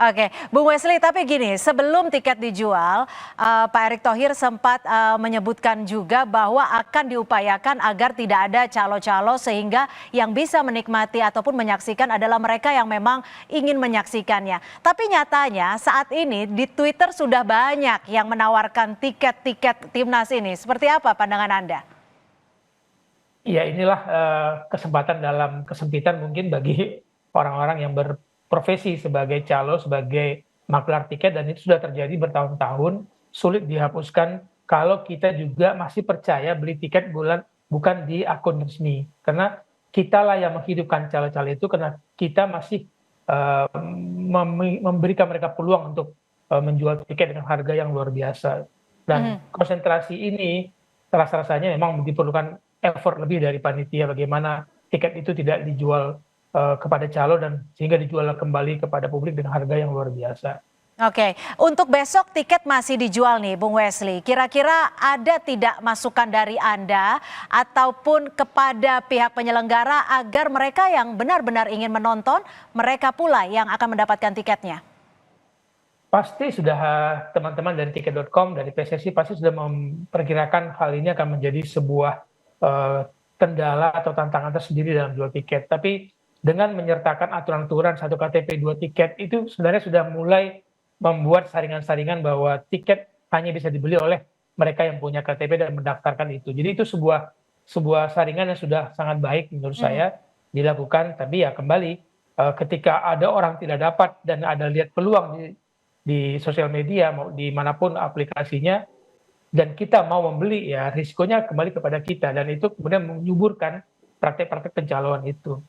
Oke, Bung Wesley, tapi gini, sebelum tiket dijual, Pak Erick Thohir sempat menyebutkan juga bahwa akan diupayakan agar tidak ada calo-calo sehingga yang bisa menikmati ataupun menyaksikan adalah mereka yang memang ingin menyaksikannya. Tapi nyatanya saat ini di Twitter sudah banyak yang menawarkan tiket-tiket timnas ini. Seperti apa pandangan Anda? Ya inilah kesempatan dalam kesempitan mungkin bagi orang-orang yang berprofesi sebagai calo, sebagai maklar tiket, dan itu sudah terjadi bertahun-tahun, sulit dihapuskan kalau kita juga masih percaya beli tiket bukan di akun resmi. Karena kitalah yang menghidupkan calo-calo itu, karena kita masih memberikan mereka peluang untuk menjual tiket dengan harga yang luar biasa. Dan konsentrasi ini rasa-rasanya memang diperlukan effort lebih dari panitia, bagaimana tiket itu tidak dijual kepada calo dan sehingga dijual kembali kepada publik dengan harga yang luar biasa. Oke, untuk besok tiket masih dijual nih Bung Wesley. Kira-kira ada tidak masukan dari Anda ataupun kepada pihak penyelenggara agar mereka yang benar-benar ingin menonton, mereka pula yang akan mendapatkan tiketnya? Pasti sudah teman-teman dari tiket.com, dari PSSI pasti sudah memperkirakan hal ini akan menjadi sebuah kendala atau tantangan tersendiri dalam jual tiket. Tapi dengan menyertakan aturan-aturan satu KTP dua tiket itu sebenarnya sudah mulai membuat saringan-saringan bahwa tiket hanya bisa dibeli oleh mereka yang punya KTP dan mendaftarkan itu. Jadi itu sebuah saringan yang sudah sangat baik menurut saya dilakukan. Tapi ya kembali ketika ada orang tidak dapat dan ada lihat peluang di sosial media mau dimanapun aplikasinya dan kita mau membeli, ya risikonya kembali kepada kita dan itu kemudian menyuburkan praktek-praktek pencalonan itu.